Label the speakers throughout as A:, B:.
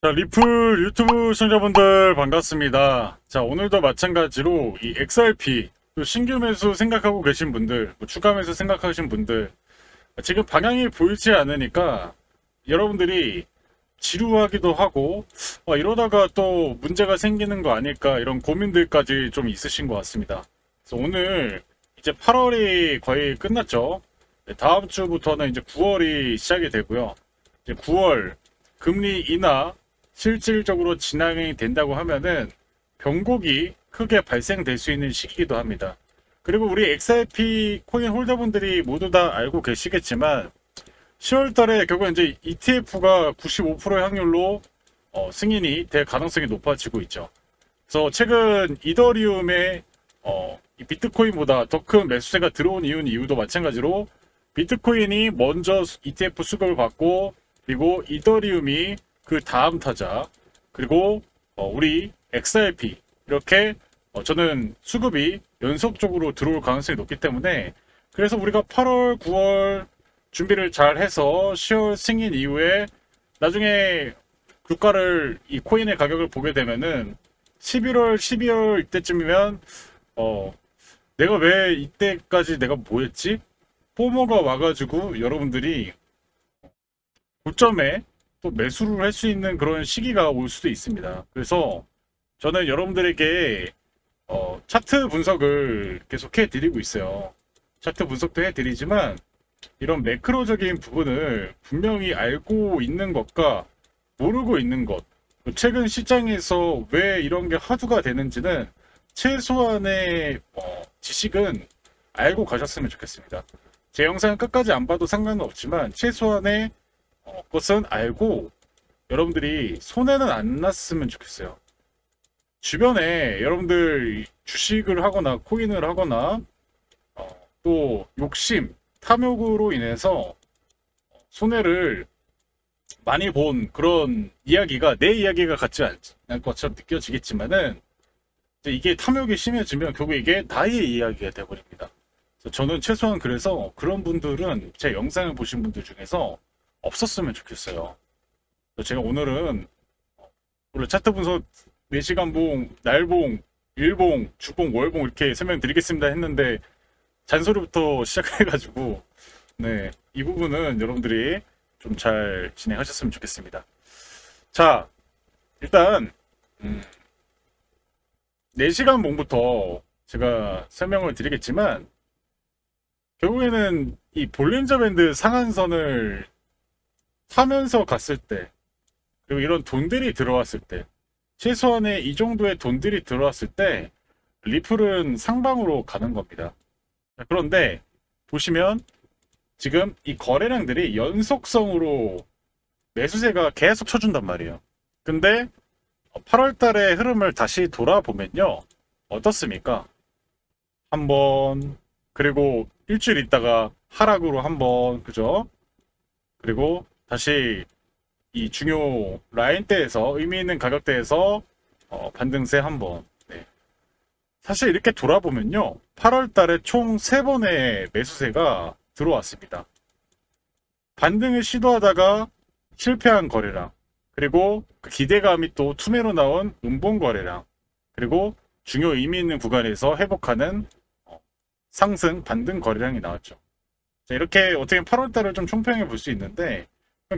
A: 자, 리플 유튜브 시청자분들 반갑습니다. 자, 오늘도 마찬가지로 이 XRP 또 신규 매수 생각하고 계신 분들, 추가 매수 생각하신 분들, 지금 방향이 보이지 않으니까 여러분들이 지루하기도 하고 이러다가 또 문제가 생기는 거 아닐까, 이런 고민들까지 좀 있으신 것 같습니다. 그래서 오늘 이제 8월이 거의 끝났죠. 네, 다음 주부터는 이제 9월이 시작이 되고요. 이제 9월 금리 인하 실질적으로 진행이 된다고 하면은 변곡이 크게 발생될 수 있는 시기이기도 합니다. 그리고 우리 XRP 코인 홀더분들이 모두 다 알고 계시겠지만 10월 달에 결국 이제 ETF가 95%의 확률로 승인이 될 가능성이 높아지고 있죠. 그래서 최근 이더리움의 이 비트코인보다 더 큰 매수세가 들어온 이유도 마찬가지로 비트코인이 먼저 ETF 수급을 받고, 그리고 이더리움이 그 다음 타자, 그리고 우리 XRP, 이렇게 저는 수급이 연속적으로 들어올 가능성이 높기 때문에, 그래서 우리가 8월 9월 준비를 잘 해서 10월 승인 이후에 나중에 주가를, 이 코인의 가격을 보게 되면은 11월 12월 이때쯤이면 내가 왜 이때까지 내가 뭐 했지? 포모가 와가지고 여러분들이 고점에 또 매수를 할 수 있는 그런 시기가 올 수도 있습니다. 그래서 저는 여러분들에게 차트 분석을 계속 해드리고 있어요. 차트 분석도 해드리지만 이런 매크로적인 부분을 분명히 알고 있는 것과 모르고 있는 것, 최근 시장에서 왜 이런 게 화두가 되는지는 최소한의 지식은 알고 가셨으면 좋겠습니다. 제 영상을 끝까지 안 봐도 상관은 없지만 최소한의 것은 알고 여러분들이 손해는 안 났으면 좋겠어요. 주변에 여러분들 주식을 하거나 코인을 하거나 또 욕심, 탐욕으로 인해서 손해를 많이 본 그런 이야기가 내 이야기가 같지 않을 것처럼 느껴지겠지만은, 이게 탐욕이 심해지면 결국 이게 나의 이야기가 되어버립니다. 저는 최소한 그래서 그런 분들은 제 영상을 보신 분들 중에서 없었으면 좋겠어요. 제가 오늘은 원래 차트 분석 4시간 봉, 날봉, 일봉, 주봉, 월봉 이렇게 설명드리겠습니다 했는데 잔소리부터 시작해가지고, 네, 이 부분은 여러분들이 좀 잘 진행하셨으면 좋겠습니다. 자, 일단 4시간 봉부터 제가 설명을 드리겠지만, 결국에는 이 볼린저 밴드 상한선을 타면서 갔을 때, 그리고 이런 돈들이 들어왔을 때, 최소한의 이 정도의 돈들이 들어왔을 때 리플은 상방으로 가는 겁니다. 그런데 보시면 지금 이 거래량들이 연속성으로 매수세가 계속 쳐준단 말이에요. 근데 8월 달의 흐름을 다시 돌아보면요, 어떻습니까? 한번, 그리고 일주일 있다가 하락으로 한번, 그죠? 그리고 다시 이 중요 라인대에서, 의미 있는 가격대에서 반등세 한번. 네. 사실 이렇게 돌아보면요, 8월 달에 총 3번의 매수세가 들어왔습니다. 반등을 시도하다가 실패한 거래량, 그리고 그 기대감이 또 투매로 나온 음봉 거래량, 그리고 중요 의미 있는 구간에서 회복하는 상승 반등 거래량이 나왔죠. 자, 이렇게 어떻게 8월 달을 좀 총평해 볼 수 있는데,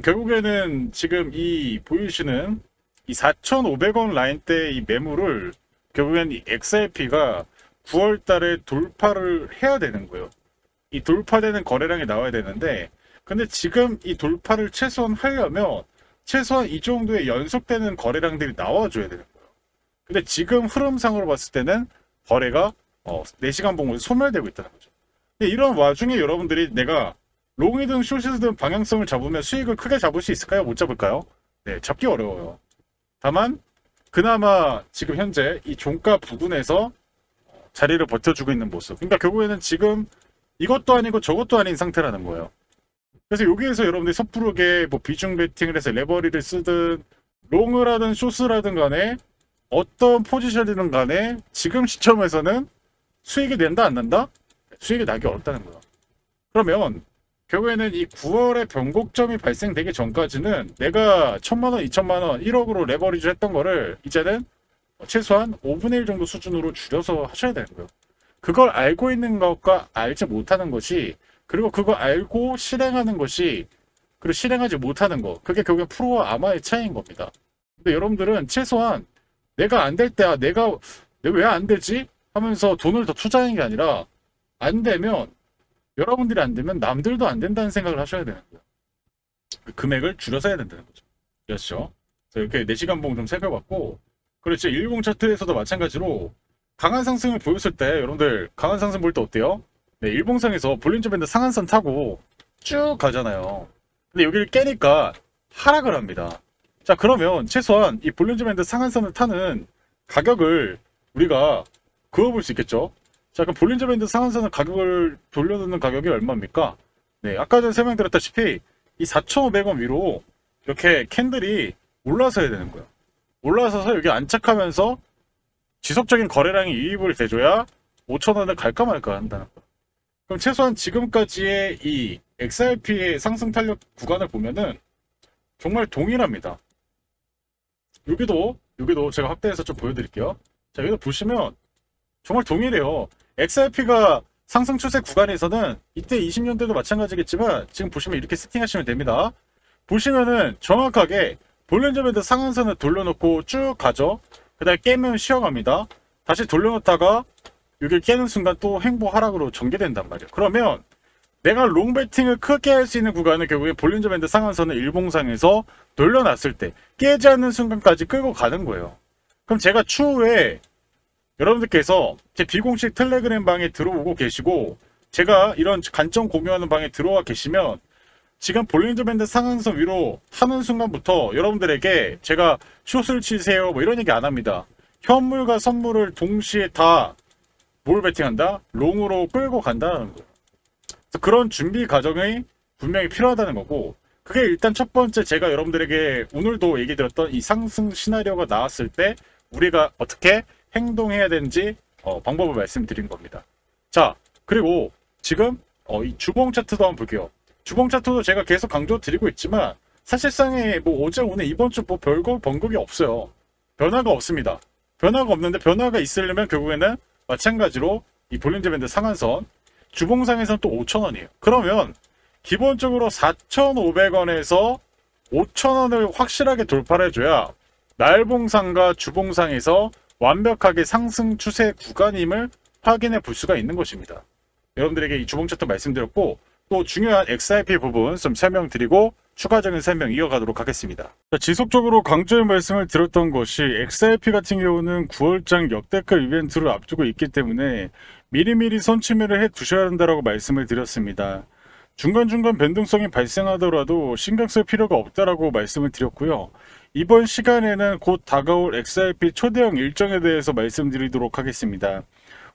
A: 결국에는 지금 이 보이시는 이 4,500원 라인대 이 매물을 결국엔 이 XRP가 9월 달에 돌파를 해야 되는 거예요. 이 돌파되는 거래량이 나와야 되는데, 근데 지금 이 돌파를 최소한 하려면 최소한 이 정도의 연속되는 거래량들이 나와줘야 되는 거예요. 근데 지금 흐름상으로 봤을 때는 거래가 4시간 봉으로 소멸되고 있다는 거죠. 근데 이런 와중에 여러분들이 내가 롱이든 숏이든 방향성을 잡으면 수익을 크게 잡을 수 있을까요? 못 잡을까요? 네, 잡기 어려워요. 다만 그나마 지금 현재 이 종가 부근에서 자리를 버텨주고 있는 모습. 그러니까 결국에는 지금 이것도 아니고 저것도 아닌 상태라는 거예요. 그래서 여기에서 여러분들이 섣부르게 뭐 비중 베팅을 해서 레버리를 쓰든 롱을 하든 숏을 하든 간에 어떤 포지션이든 간에 지금 시점에서는 수익이 낸다 안 난다? 수익이 나기 어렵다는 거예요. 그러면 결국에는 이 9월에 변곡점이 발생되기 전까지는 내가 1000만원, 2000만원, 1억으로 레버리지 했던 거를 이제는 최소한 5분의 1 정도 수준으로 줄여서 하셔야 되는 거예요. 그걸 알고 있는 것과 알지 못하는 것이, 그리고 그거 알고 실행하는 것이, 그리고 실행하지 못하는 것, 그게 결국엔 프로와 아마의 차이인 겁니다. 근데 여러분들은 최소한 내가 안 될 때, 내가 왜 안 되지? 하면서 돈을 더 투자하는 게 아니라, 안 되면, 여러분들이 안 되면 남들도 안 된다는 생각을 하셔야 되는 거예요. 그 금액을 줄여서 해야 된다는 거죠. 그렇죠? 이렇게 4시간 봉 좀 살펴봤고, 그렇죠. 일봉 차트에서도 마찬가지로 강한 상승을 보였을 때, 여러분들 강한 상승 볼 때 어때요? 네, 일봉상에서 볼린저 밴드 상한선 타고 쭉 가잖아요. 근데 여기를 깨니까 하락을 합니다. 자, 그러면 최소한 이 볼린저 밴드 상한선을 타는 가격을 우리가 그어볼 수 있겠죠? 자, 그럼 볼린저 밴드 상한선의 가격을 돌려놓는 가격이 얼마입니까? 네, 아까 전에 설명드렸다시피 이 4,500원 위로 이렇게 캔들이 올라서야 되는 거예요. 올라서서 여기 안착하면서 지속적인 거래량이 유입을 돼줘야 5,000원을 갈까 말까 한다는 거예요. 그럼 최소한 지금까지의 이 XRP의 상승 탄력 구간을 보면은 정말 동일합니다. 여기도 제가 확대해서 좀 보여드릴게요. 자, 여기도 보시면 정말 동일해요. XRP가 상승 추세 구간에서는 이때 20년대도 마찬가지겠지만 지금 보시면 이렇게 세팅하시면 됩니다. 보시면은 정확하게 볼린저 밴드 상한선을 돌려놓고 쭉 가죠. 그 다음에 깨면 쉬어갑니다. 다시 돌려놓다가 여기를 깨는 순간 또 횡보 하락으로 전개된단 말이에요. 그러면 내가 롱베팅을 크게 할 수 있는 구간은 결국에 볼린저 밴드 상한선을 일봉상에서 돌려놨을 때 깨지 않는 순간까지 끌고 가는 거예요. 그럼 제가 추후에 여러분들께서 제 비공식 텔레그램 방에 들어오고 계시고 제가 이런 관점 공유하는 방에 들어와 계시면 지금 볼린저 밴드 상한선 위로 타는 순간부터 여러분들에게 제가 숏을 치세요 뭐 이런 얘기 안 합니다. 현물과 선물을 동시에 다 뭘 베팅한다? 롱으로 끌고 간다는 거예요. 그래서 그런 준비 과정이 분명히 필요하다는 거고, 그게 일단 첫 번째 제가 여러분들에게 오늘도 얘기 드렸던 이 상승 시나리오가 나왔을 때 우리가 어떻게 행동해야 되는지 방법을 말씀드린 겁니다. 자, 그리고 지금 이 주봉 차트도 한번 볼게요. 주봉 차트도 제가 계속 강조드리고 있지만 사실상에 뭐 어제 오늘 이번 주 뭐 별거 번곡이 없어요. 변화가 없습니다. 변화가 없는데 변화가 있으려면 결국에는 마찬가지로 이 볼린저 밴드 상한선 주봉상에서는 또 5,000원이에요. 그러면 기본적으로 4,500원에서 5,000원을 확실하게 돌파를 해줘야 날봉상과 주봉상에서 완벽하게 상승 추세 구간임을 확인해 볼 수가 있는 것입니다. 여러분들에게 이 주봉 차트 말씀드렸고 또 중요한 XRP 부분 좀 설명드리고 추가적인 설명 이어가도록 하겠습니다. 자, 지속적으로 강조의 말씀을 드렸던 것이 XRP 같은 경우는 9월장 역대급 이벤트를 앞두고 있기 때문에 미리미리 선취매를 해 두셔야 한다고 말씀을 드렸습니다. 중간중간 변동성이 발생하더라도 신경 쓸 필요가 없다라고 말씀을 드렸고요. 이번 시간에는 곧 다가올 XRP 초대형 일정에 대해서 말씀드리도록 하겠습니다.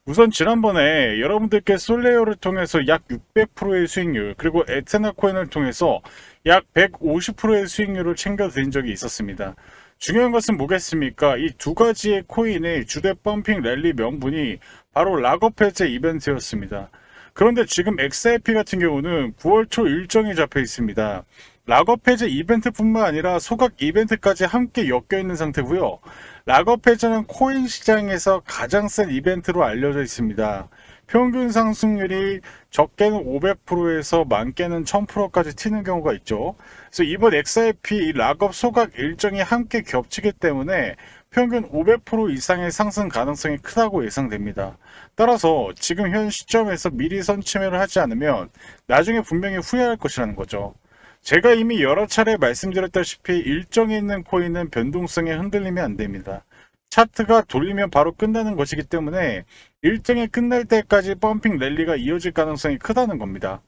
A: 우선 지난번에 여러분들께 솔레어를 통해서 약 600%의 수익률, 그리고 에테나 코인을 통해서 약 150%의 수익률을 챙겨드린 적이 있었습니다. 중요한 것은 뭐겠습니까? 이 두 가지의 코인의 주대 펌핑 랠리 명분이 바로 락업 해제 이벤트였습니다. 그런데 지금 XRP 같은 경우는 9월 초 일정이 잡혀 있습니다. 락업 해제 이벤트뿐만 아니라 소각 이벤트까지 함께 엮여 있는 상태고요. 락업 해제는 코인 시장에서 가장 센 이벤트로 알려져 있습니다. 평균 상승률이 적게는 500%에서 많게는 1000%까지 튀는 경우가 있죠. 그래서 이번 XRP 락업 소각 일정이 함께 겹치기 때문에 평균 500% 이상의 상승 가능성이 크다고 예상됩니다. 따라서 지금 현 시점에서 미리 선취매를 하지 않으면 나중에 분명히 후회할 것이라는 거죠. 제가 이미 여러 차례 말씀드렸다시피 일정에 있는 코인은 변동성에 흔들리면 안 됩니다. 차트가 돌리면 바로 끝나는 것이기 때문에 일정이 끝날 때까지 펌핑 랠리가 이어질 가능성이 크다는 겁니다.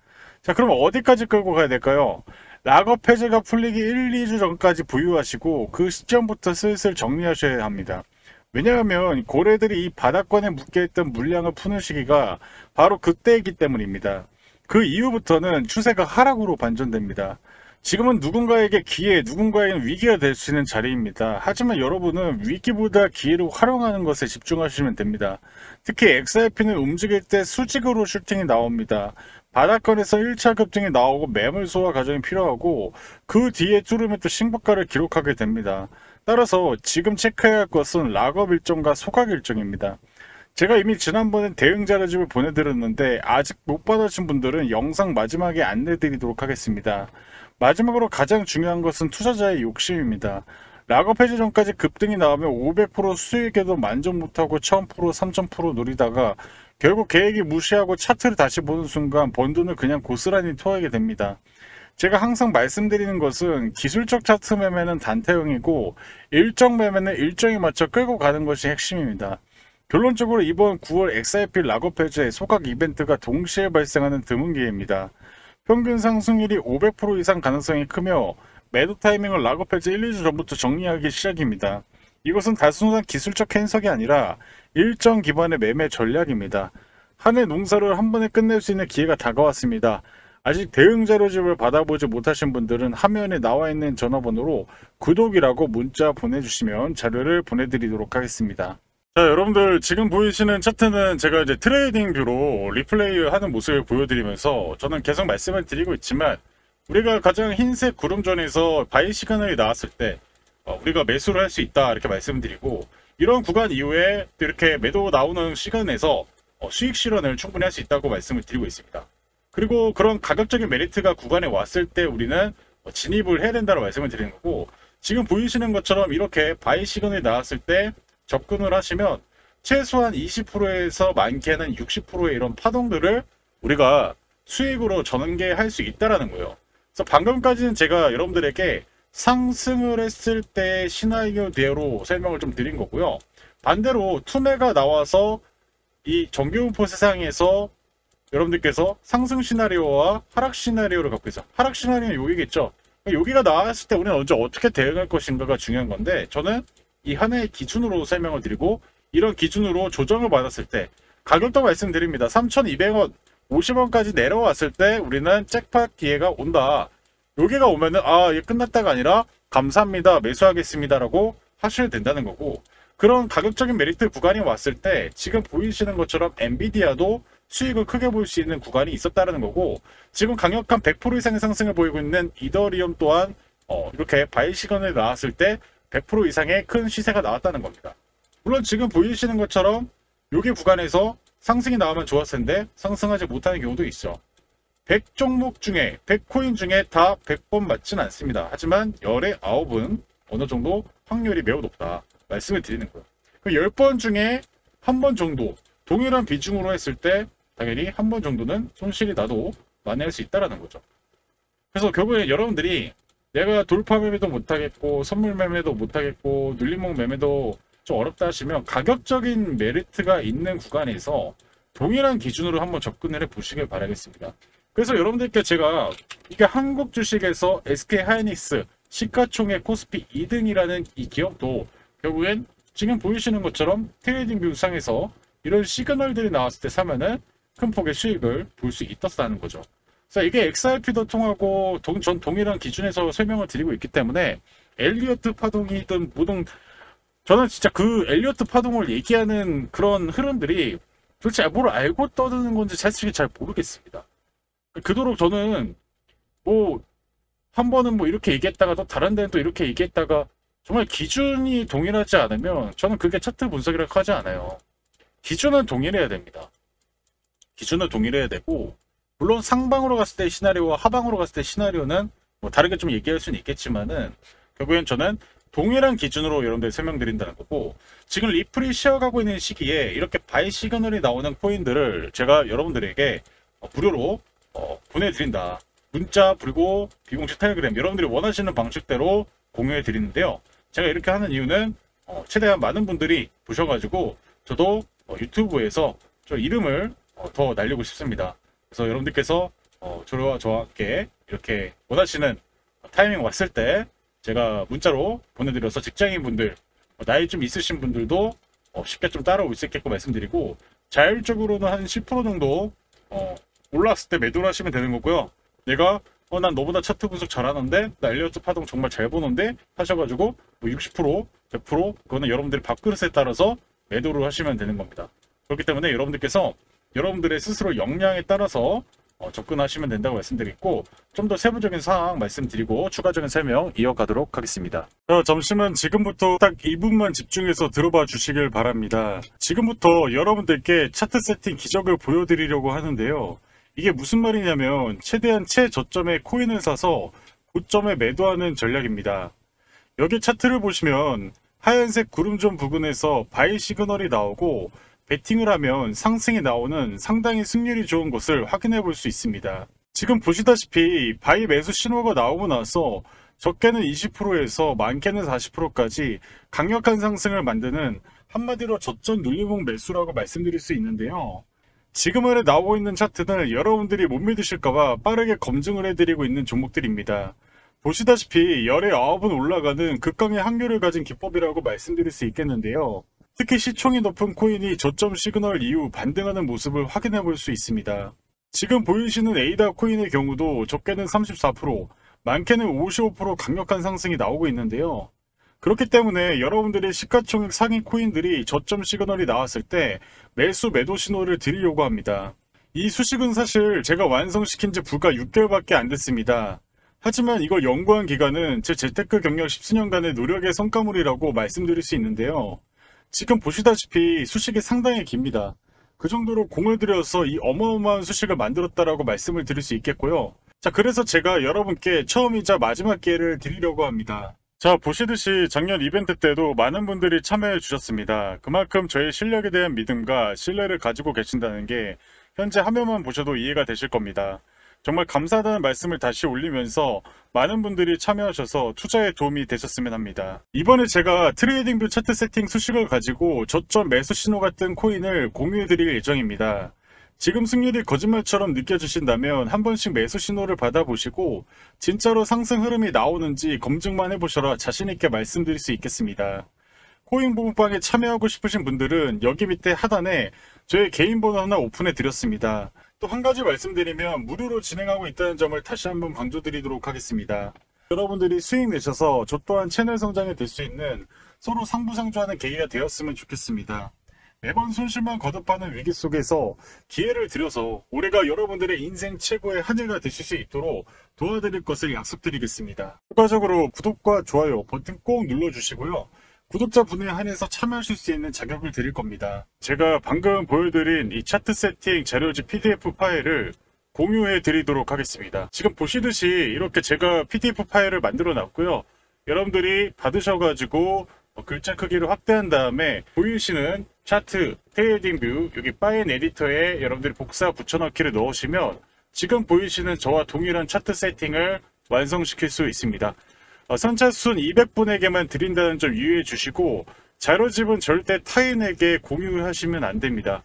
A: 자, 그럼 어디까지 끌고 가야 될까요? 락업 해제가 풀리기 1, 2주 전까지 보유하시고 그 시점부터 슬슬 정리하셔야 합니다. 왜냐하면 고래들이 이 바닥권에 묶여있던 물량을 푸는 시기가 바로 그때이기 때문입니다. 그 이후부터는 추세가 하락으로 반전됩니다. 지금은 누군가에게 기회, 누군가에게는 위기가 될 수 있는 자리입니다. 하지만 여러분은 위기보다 기회를 활용하는 것에 집중하시면 됩니다. 특히 XRP는 움직일 때 수직으로 슈팅이 나옵니다. 바닥권에서 1차 급등이 나오고 매물 소화 과정이 필요하고 그 뒤에 뚫으면 또 신고가를 기록하게 됩니다. 따라서 지금 체크해야 할 것은 락업 일정과 소각 일정입니다. 제가 이미 지난번에 대응 자료집을 보내드렸는데 아직 못 받으신 분들은 영상 마지막에 안내드리도록 하겠습니다. 마지막으로 가장 중요한 것은 투자자의 욕심입니다. 락업 해지 전까지 급등이 나오면 500% 수익에도 만족 못하고 1000%, 3000% 노리다가 결국 계획이 무시하고 차트를 다시 보는 순간 번 돈을 그냥 고스란히 토하게 됩니다. 제가 항상 말씀드리는 것은 기술적 차트 매매는 단타형이고 일정 매매는 일정에 맞춰 끌고 가는 것이 핵심입니다. 결론적으로 이번 9월 XRP 락업 해제 소각 이벤트가 동시에 발생하는 드문 기회입니다. 평균 상승률이 500% 이상 가능성이 크며 매도 타이밍을 락업 해제 1, 2주 전부터 정리하기 시작입니다. 이것은 단순한 기술적 해석이 아니라 일정 기반의 매매 전략입니다. 한 해 농사를 한 번에 끝낼 수 있는 기회가 다가왔습니다. 아직 대응 자료집을 받아보지 못하신 분들은 화면에 나와 있는 전화번호로 구독이라고 문자 보내주시면 자료를 보내드리도록 하겠습니다. 자, 여러분들 지금 보이시는 차트는 제가 이제 트레이딩 뷰로 리플레이 하는 모습을 보여드리면서 저는 계속 말씀을 드리고 있지만 우리가 가장 흰색 구름존에서 바이 시그널이 나왔을 때 우리가 매수를 할 수 있다 이렇게 말씀드리고 이런 구간 이후에 이렇게 매도 나오는 시간에서 수익 실현을 충분히 할 수 있다고 말씀을 드리고 있습니다. 그리고 그런 가격적인 메리트가 구간에 왔을 때 우리는 진입을 해야 된다고 말씀을 드리는 거고 지금 보이시는 것처럼 이렇게 바이 시그널이 나왔을 때 접근을 하시면 최소한 20%에서 많게는 60%의 이런 파동들을 우리가 수익으로 전개할 수 있다는 거예요. 그래서 방금까지는 제가 여러분들에게 상승을 했을 때 시나리오대로 설명을 좀 드린 거고요. 반대로 투매가 나와서 이 정규분포 세상에서 여러분들께서 상승 시나리오와 하락 시나리오를 갖고 있어. 하락 시나리오는 여기겠죠. 여기가 나왔을 때 우리는 언제 어떻게 대응할 것인가가 중요한 건데 저는 이 하나의 기준으로 설명을 드리고 이런 기준으로 조정을 받았을 때 가격도 말씀드립니다. 3,200원, 50원까지 내려왔을 때 우리는 잭팟 기회가 온다. 여기가 오면은 이게 끝났다가 아니라 감사합니다. 매수하겠습니다. 라고 하셔야 된다는 거고 그런 가격적인 메리트 구간이 왔을 때 지금 보이시는 것처럼 엔비디아도 수익을 크게 볼 수 있는 구간이 있었다는 거고 지금 강력한 100% 이상의 상승을 보이고 있는 이더리움 또한 이렇게 바이 시그널이 나왔을 때 100% 이상의 큰 시세가 나왔다는 겁니다. 물론 지금 보이시는 것처럼 여기 구간에서 상승이 나오면 좋았을 텐데 상승하지 못하는 경우도 있죠. 100종목 중에 100코인 중에 다 100번 맞지는 않습니다. 하지만 열의 9은 어느 정도 확률이 매우 높다 말씀을 드리는 거예요. 그 10번 중에 한 번 정도 동일한 비중으로 했을 때 당연히 한 번 정도는 손실이 나도 만회할 수 있다는 거죠. 그래서 결국에 여러분들이 내가 돌파 매매도 못하겠고 선물 매매도 못하겠고 눌림목 매매도 좀 어렵다 하시면 가격적인 메리트가 있는 구간에서 동일한 기준으로 한번 접근을 해 보시길 바라겠습니다. 그래서 여러분들께 제가 이게 한국 주식에서 SK 하이닉스 시가총액 코스피 2등이라는 이 기업도 결국엔 지금 보이시는 것처럼 트레이딩 뷰 상에서 이런 시그널들이 나왔을 때 사면은 큰 폭의 수익을 볼 수 있었다는 거죠. 그래서 이게 XRP도 통하고 전 동일한 기준에서 설명을 드리고 있기 때문에 엘리어트 파동이든 뭐든 저는 진짜 그 엘리어트 파동을 얘기하는 그런 흐름들이 도대체 뭘 알고 떠드는 건지 솔직히 잘 모르겠습니다. 그도록 저는 뭐 한 번은 뭐 이렇게 얘기했다가 또 다른 데는 또 이렇게 얘기했다가 정말 기준이 동일하지 않으면 저는 그게 차트 분석이라고 하지 않아요. 기준은 동일해야 됩니다. 기준은 동일해야 되고 물론 상방으로 갔을 때 시나리오와 하방으로 갔을 때 시나리오는 뭐 다르게 좀 얘기할 수는 있겠지만은 결국엔 저는 동일한 기준으로 여러분들 설명드린다는 거고 지금 리플이 쉬어가고 있는 시기에 이렇게 바이 시그널이 나오는 코인들을 제가 여러분들에게 무료로 보내드린다. 문자 그리고 비공식 텔레그램 여러분들이 원하시는 방식대로 공유해 드리는데요. 제가 이렇게 하는 이유는 최대한 많은 분들이 보셔가지고 저도 유튜브에서 저 이름을 더 날리고 싶습니다. 그래서 여러분들께서 저와 함께 이렇게 원하시는 타이밍 왔을 때 제가 문자로 보내드려서 직장인분들 나이 좀 있으신 분들도 쉽게 좀 따라올 수 있게끔 말씀드리고 자율적으로는 한 10% 정도 올라왔을 때 매도를 하시면 되는 거고요. 내가 난 너보다 차트 분석 잘하는데 나 엘리어트 파동 정말 잘 보는데 하셔가지고 뭐 60% 100% 그거는 여러분들의 밥그릇에 따라서 매도를 하시면 되는 겁니다. 그렇기 때문에 여러분들께서 여러분들의 스스로 역량에 따라서 접근하시면 된다고 말씀드리고, 좀 더 세부적인 사항 말씀드리고 추가적인 설명 이어가도록 하겠습니다. 자, 잠시만 지금부터 딱 2분만 집중해서 들어봐 주시길 바랍니다. 지금부터 여러분들께 차트 세팅 기적을 보여드리려고 하는데요. 이게 무슨 말이냐면 최대한 최저점에 코인을 사서 고점에 매도하는 전략입니다. 여기 차트를 보시면 하얀색 구름존 부근에서 바이 시그널이 나오고 베팅을 하면 상승이 나오는 상당히 승률이 좋은 것을 확인해 볼 수 있습니다. 지금 보시다시피 바이 매수 신호가 나오고 나서 적게는 20%에서 많게는 40%까지 강력한 상승을 만드는, 한마디로 저점 눌림목 매수라고 말씀드릴 수 있는데요. 지금 아래 나오고 있는 차트는 여러분들이 못 믿으실까봐 빠르게 검증을 해드리고 있는 종목들입니다. 보시다시피 열의 9은 올라가는 극강의 확률을 가진 기법이라고 말씀드릴 수 있겠는데요. 특히 시총이 높은 코인이 저점 시그널 이후 반등하는 모습을 확인해 볼 수 있습니다. 지금 보이시는 에이다 코인의 경우도 적게는 34%, 많게는 55% 강력한 상승이 나오고 있는데요. 그렇기 때문에 여러분들의 시가총액 상위 코인들이 저점 시그널이 나왔을 때 매수 매도 신호를 드리려고 합니다. 이 수식은 사실 제가 완성시킨 지 불과 6개월밖에 안 됐습니다. 하지만 이걸 연구한 기간은 제 재테크 경력 10수년간의 노력의 성과물이라고 말씀드릴 수 있는데요. 지금 보시다시피 수식이 상당히 깁니다. 그 정도로 공을 들여서 이 어마어마한 수식을 만들었다라고 말씀을 드릴 수 있겠고요. 자, 그래서 제가 여러분께 처음이자 마지막 기회를 드리려고 합니다. 자, 보시듯이 작년 이벤트 때도 많은 분들이 참여해 주셨습니다. 그만큼 저의 실력에 대한 믿음과 신뢰를 가지고 계신다는 게 현재 화면만 보셔도 이해가 되실 겁니다. 정말 감사하다는 말씀을 다시 올리면서 많은 분들이 참여하셔서 투자에 도움이 되셨으면 합니다. 이번에 제가 트레이딩뷰 차트 세팅 수식을 가지고 저점 매수 신호 같은 코인을 공유해 드릴 예정입니다. 지금 승률이 거짓말처럼 느껴지신다면 한 번씩 매수 신호를 받아보시고 진짜로 상승 흐름이 나오는지 검증만 해보셔라 자신있게 말씀드릴 수 있겠습니다. 코인 부부방에 참여하고 싶으신 분들은 여기 밑에 하단에 저의 개인 번호 하나 오픈해 드렸습니다. 또 한 가지 말씀드리면 무료로 진행하고 있다는 점을 다시 한번 강조드리도록 하겠습니다. 여러분들이 수익 내셔서 저 또한 채널 성장이 될 수 있는 서로 상부상조하는 계기가 되었으면 좋겠습니다. 매번 손실만 거듭하는 위기 속에서 기회를 드려서 올해가 여러분들의 인생 최고의 한 해가 되실 수 있도록 도와드릴 것을 약속드리겠습니다. 추가적으로 구독과 좋아요 버튼 꼭 눌러주시고요. 구독자분에 한해서 참여하실 수 있는 자격을 드릴 겁니다. 제가 방금 보여드린 이 차트 세팅 자료집 PDF 파일을 공유해 드리도록 하겠습니다. 지금 보시듯이 이렇게 제가 PDF 파일을 만들어 놨고요. 여러분들이 받으셔가지고 글자 크기를 확대한 다음에 보이시는 차트, 트레이딩뷰 여기 파일 에디터에 여러분들이 복사 붙여넣기를 넣으시면 지금 보이시는 저와 동일한 차트 세팅을 완성시킬 수 있습니다. 선착순 200분에게만 드린다는 점 유의해 주시고 자료집은 절대 타인에게 공유하시면 안 됩니다.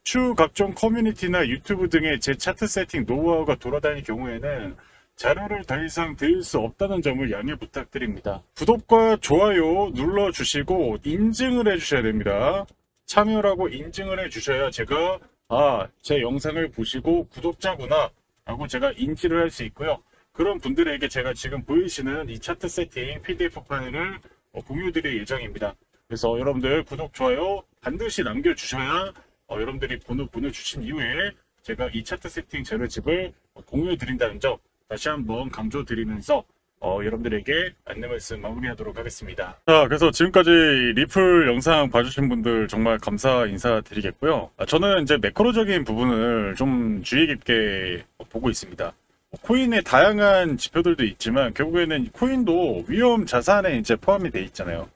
A: 추후 각종 커뮤니티나 유튜브 등의 제 차트 세팅 노하우가 돌아다닐 경우에는 자료를 더 이상 드릴 수 없다는 점을 양해 부탁드립니다. 구독과 좋아요 눌러주시고 인증을 해주셔야 됩니다. 참여라고 인증을 해주셔야 제가 제 영상을 보시고 구독자구나 라고 제가 인지를 할 수 있고요. 그런 분들에게 제가 지금 보이시는 이 차트 세팅 PDF 파일을 공유드릴 예정입니다. 그래서 여러분들 구독, 좋아요 반드시 남겨주셔야 여러분들이 번호 보내주신 이후에 제가 이 차트 세팅 자료집을 공유해드린다는 점 다시 한번 강조드리면서 여러분들에게 안내 말씀 마무리하도록 하겠습니다. 자, 그래서 지금까지 리플 영상 봐주신 분들 정말 감사 인사드리겠고요. 저는 이제 매크로적인 부분을 좀 주의 깊게 보고 있습니다. 코인의 다양한 지표들도 있지만 결국에는 코인도 위험 자산에 이제 포함이 돼 있잖아요.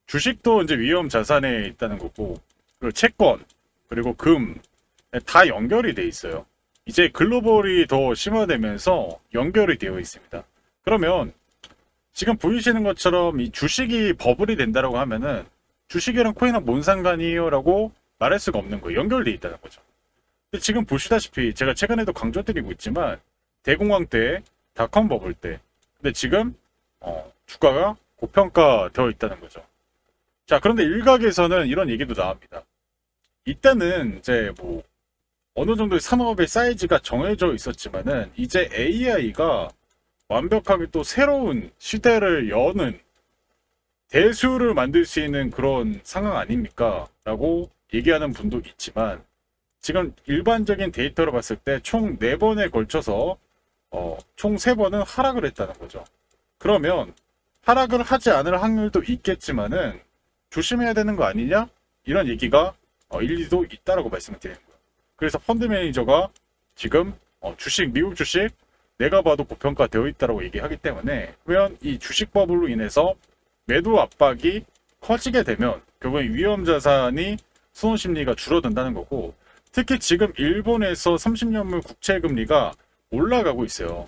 A: 주식도 이제 위험 자산에 있다는 거고, 그리고 채권, 그리고 금 다 연결이 돼 있어요. 이제 글로벌이 더 심화되면서 연결이 되어 있습니다. 그러면 지금 보이시는 것처럼 이 주식이 버블이 된다라고 하면은 주식이랑 코인은 뭔 상관이에요? 라고 말할 수가 없는 거예요. 연결돼 있다는 거죠. 근데 지금 보시다시피 제가 최근에도 강조드리고 있지만 대공황 때, 닷컴 버블 때, 근데 지금 주가가 고평가되어 있다는 거죠. 자, 그런데 일각에서는 이런 얘기도 나옵니다. 이때는 이제 뭐 어느 정도의 산업의 사이즈가 정해져 있었지만은 이제 AI가 완벽하게 또 새로운 시대를 여는 대수를 만들 수 있는 그런 상황 아닙니까? 라고 얘기하는 분도 있지만 지금 일반적인 데이터로 봤을 때 총 4번에 걸쳐서 총 3번은 하락을 했다는 거죠. 그러면 하락을 하지 않을 확률도 있겠지만은 조심해야 되는 거 아니냐? 이런 얘기가 일리도 있다라고 말씀을 드리는 거예요. 그래서 펀드 매니저가 지금 주식, 미국 주식 내가 봐도 고평가되어 있다고 얘기하기 때문에, 그러면 이 주식 버블로 인해서 매도 압박이 커지게 되면 결국엔 위험 자산이 수온 심리가 줄어든다는 거고, 특히 지금 일본에서 30년물 국채 금리가 올라가고 있어요.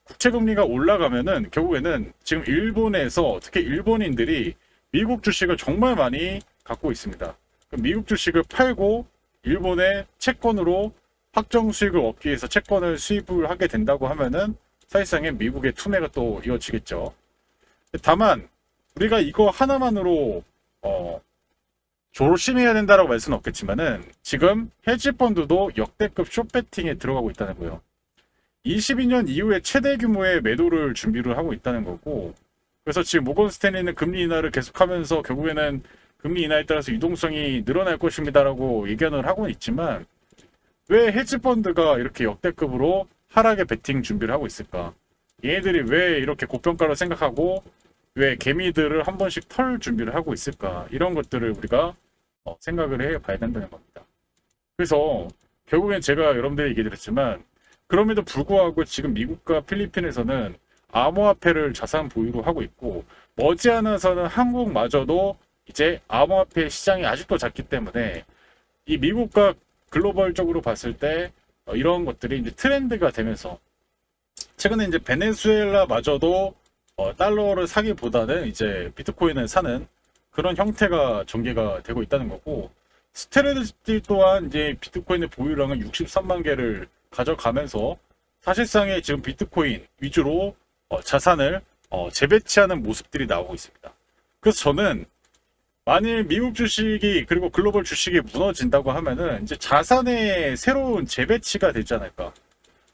A: 국채 금리가 올라가면은 결국에는 지금 일본에서 특히 일본인들이 미국 주식을 정말 많이 갖고 있습니다. 미국 주식을 팔고 일본의 채권으로 확정 수익을 얻기 위해서 채권을 수입을 하게 된다고 하면은 사실상의 미국의 투매가 또 이어지겠죠. 다만 우리가 이거 하나만으로 조심해야 된다라고 말 수는 없겠지만은 지금 헤지펀드도 역대급 숏배팅에 들어가고 있다는 거예요. 22년 이후에 최대 규모의 매도를 준비를 하고 있다는 거고, 그래서 지금 모건 스탠리는 금리 인하를 계속하면서 결국에는 금리 인하에 따라서 유동성이 늘어날 것입니다라고 예견을 하고는 있지만, 왜 헤지펀드가 이렇게 역대급으로 하락의 베팅 준비를 하고 있을까? 얘네들이 왜 이렇게 고평가로 생각하고 왜 개미들을 한 번씩 털 준비를 하고 있을까? 이런 것들을 우리가 생각을 해봐야 된다는 겁니다. 그래서 결국엔 제가 여러분들이 얘기 드렸지만, 그럼에도 불구하고 지금 미국과 필리핀에서는 암호화폐를 자산 보유로 하고 있고, 머지않아서는 한국마저도 이제 암호화폐 시장이 아직도 작기 때문에 이 미국과 글로벌적으로 봤을 때 이런 것들이 이제 트렌드가 되면서, 최근에 이제 베네수엘라마저도 달러를 사기보다는 이제 비트코인을 사는 그런 형태가 전개가 되고 있다는 거고, 스테레드 또한 이제 비트코인의 보유량은 63만 개를 가져가면서 사실상의 지금 비트코인 위주로 자산을 재배치하는 모습들이 나오고 있습니다. 그래서 저는 만일 미국 주식이 그리고 글로벌 주식이 무너진다고 하면은 이제 자산의 새로운 재배치가 되지 않을까.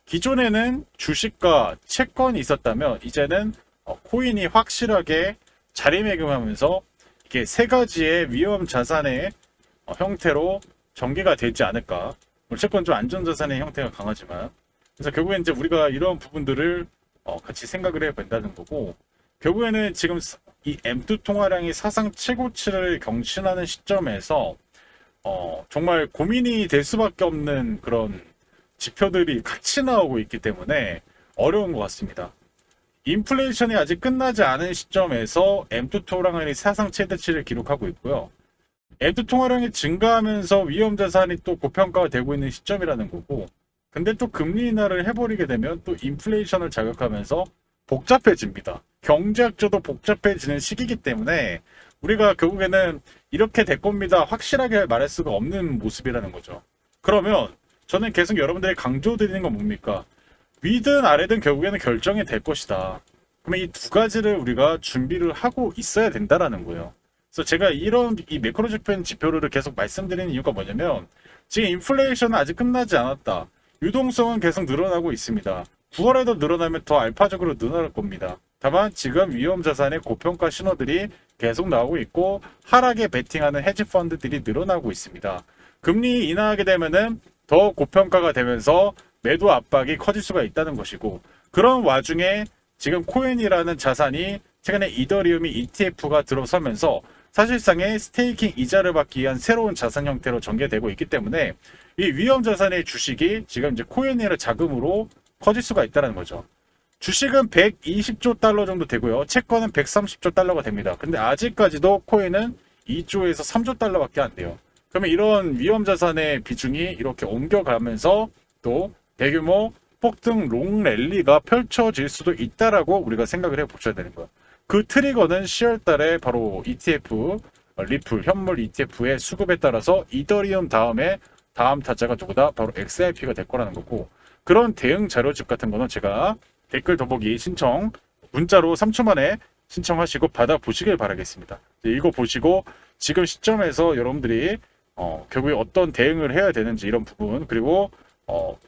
A: 기존에는 주식과 채권이 있었다면 이제는 코인이 확실하게 자리매김하면서 이게 세 가지의 위험 자산의 형태로 전개가 되지 않을까. 채권 좀 안전자산의 형태가 강하지만, 그래서 결국엔 이제 우리가 이런 부분들을 같이 생각을 해야 된다는 거고, 결국에는 지금 이 M2 통화량이 사상 최고치를 경신하는 시점에서 정말 고민이 될 수밖에 없는 그런 지표들이 같이 나오고 있기 때문에 어려운 것 같습니다. 인플레이션이 아직 끝나지 않은 시점에서 M2 통화량이 사상 최대치를 기록하고 있고요. M2 통화량이 증가하면서 위험 자산이 또 고평가가 되고 있는 시점이라는 거고, 근데 또 금리 인하를 해버리게 되면 또 인플레이션을 자극하면서 복잡해집니다. 경제학적도 복잡해지는 시기이기 때문에 우리가 결국에는 이렇게 될 겁니다 확실하게 말할 수가 없는 모습이라는 거죠. 그러면 저는 계속 여러분들이 강조드리는 건 뭡니까? 위든 아래든 결국에는 결정이 될 것이다. 그러면 이 두 가지를 우리가 준비를 하고 있어야 된다라는 거예요. 그래서 제가 이 매크로 지표를 계속 말씀드리는 이유가 뭐냐면, 지금 인플레이션은 아직 끝나지 않았다. 유동성은 계속 늘어나고 있습니다. 9월에도 늘어나면 더 알파적으로 늘어날 겁니다. 다만 지금 위험자산의 고평가 신호들이 계속 나오고 있고 하락에 베팅하는 헤지펀드들이 늘어나고 있습니다. 금리 인하하게 되면은 더 고평가가 되면서 매도 압박이 커질 수가 있다는 것이고, 그런 와중에 지금 코인이라는 자산이 최근에 이더리움이 ETF가 들어서면서 사실상의 스테이킹 이자를 받기 위한 새로운 자산 형태로 전개되고 있기 때문에 이 위험 자산의 주식이 지금 이제 코인이라 자금으로 커질 수가 있다는 거죠. 주식은 120조 달러 정도 되고요. 채권은 130조 달러가 됩니다. 근데 아직까지도 코인은 2조에서 3조 달러밖에 안 돼요. 그러면 이런 위험 자산의 비중이 이렇게 옮겨가면서 또 대규모 폭등 롱 랠리가 펼쳐질 수도 있다라고 우리가 생각을 해보셔야 되는 거예요. 그 트리거는 10월 달에 바로 ETF, 리플, 현물 ETF의 수급에 따라서 이더리움 다음에 다음 타자가 누구다? 바로 XRP가 될 거라는 거고, 그런 대응 자료집 같은 거는 제가 댓글 더보기 신청 문자로 3초 만에 신청하시고 받아보시길 바라겠습니다. 읽어보시고 지금 시점에서 여러분들이 결국에 어떤 대응을 해야 되는지 이런 부분, 그리고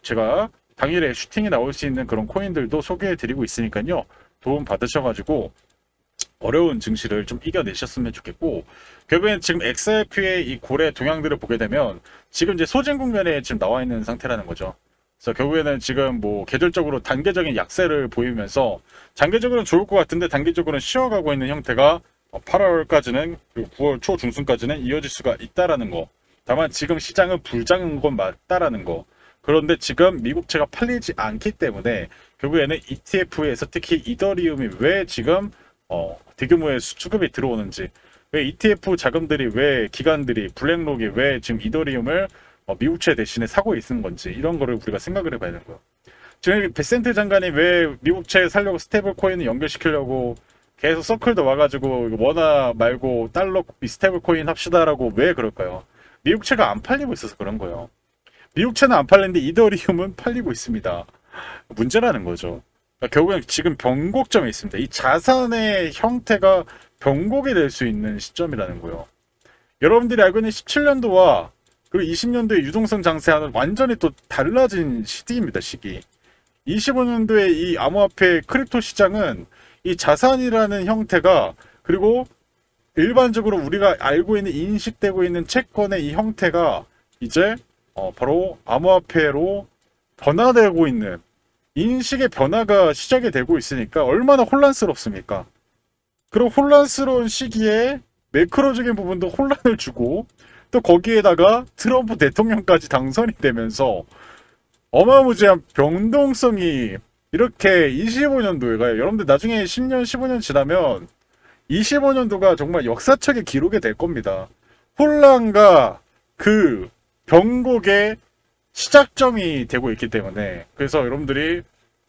A: 제가 당일에 슈팅이 나올 수 있는 그런 코인들도 소개해 드리고 있으니까요. 도움 받으셔가지고 어려운 증시를 좀 이겨내셨으면 좋겠고, 결국엔 지금 XRP의 이 고래 동향들을 보게 되면 지금 이제 소진 국면에 지금 나와 있는 상태라는 거죠. 그래서 결국에는 지금 뭐 계절적으로 단계적인 약세를 보이면서 장기적으로는 좋을 것 같은데 단기적으로는 쉬어가고 있는 형태가 8월까지는 그리고 9월 초 중순까지는 이어질 수가 있다라는 거. 다만 지금 시장은 불장인 건 맞다라는 거. 그런데 지금 미국채가 팔리지 않기 때문에 결국에는 ETF에서 특히 이더리움이 왜 지금 대규모의 수급이 들어오는지, 왜 ETF 자금들이, 왜 기관들이, 블랙록이 왜 지금 이더리움을 미국채 대신에 사고 있는 건지, 이런 거를 우리가 생각을 해봐야 되는 거예요. 지금 베센트 장관이 왜 미국채 살려고 스테이블 코인을 연결시키려고 계속 서클도 와가지고 원화 말고 달러 스테이블 코인 합시다라고 왜 그럴까요? 미국채가 안 팔리고 있어서 그런 거예요. 미국채는 안 팔리는데 이더리움은 팔리고 있습니다. 문제라는 거죠. 그러니까 결국엔 지금 변곡점에 있습니다. 이 자산의 형태가 변곡이 될 수 있는 시점이라는 거예요. 여러분들이 알고 있는 17년도와 그리고 20년도의 유동성 장세와는 완전히 또 달라진 시기입니다. 시기. 25년도에 이 암호화폐 크립토 시장은 이 자산이라는 형태가, 그리고 일반적으로 우리가 알고 있는 인식되고 있는 채권의 이 형태가 이제 바로 암호화폐로 변화되고 있는 인식의 변화가 시작이 되고 있으니까 얼마나 혼란스럽습니까? 그리고 혼란스러운 시기에 매크로적인 부분도 혼란을 주고, 또 거기에다가 트럼프 대통령까지 당선이 되면서 어마무지한 변동성이 이렇게 25년도에 가요. 여러분들 나중에 10년, 15년 지나면 25년도가 정말 역사책의 기록이 될 겁니다. 혼란과 그 변곡의 시작점이 되고 있기 때문에, 그래서 여러분들이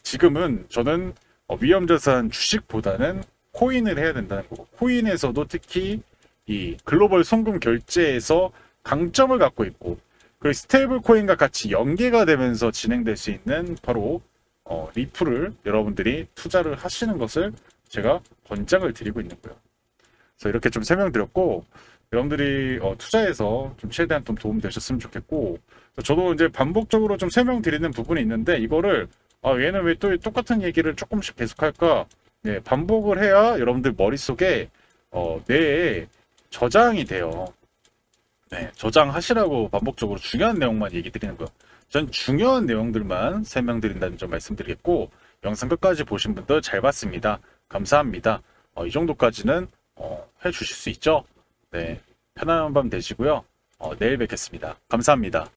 A: 지금은 저는 위험자산 주식보다는 코인을 해야 된다는 거고, 코인에서도 특히 이 글로벌 송금 결제에서 강점을 갖고 있고, 그 스테이블 코인과 같이 연계가 되면서 진행될 수 있는 바로 리플을 여러분들이 투자를 하시는 것을 제가 권장을 드리고 있는 거예요. 그래서 이렇게 좀 설명드렸고, 여러분들이 투자에서 좀 최대한 좀 도움 되셨으면 좋겠고, 저도 이제 반복적으로 좀 설명드리는 부분이 있는데, 이거를 얘는 왜 또 똑같은 얘기를 조금씩 계속할까? 네, 반복을 해야 여러분들 머릿속에 뇌에 저장이 돼요. 네, 저장하시라고 반복적으로 중요한 내용만 얘기 드리는 거예요. 전 중요한 내용들만 설명드린다는 점 말씀드리겠고, 영상 끝까지 보신 분들 잘 봤습니다. 감사합니다. 이 정도까지는 해주실 수 있죠? 네, 편안한 밤 되시고요. 내일 뵙겠습니다. 감사합니다.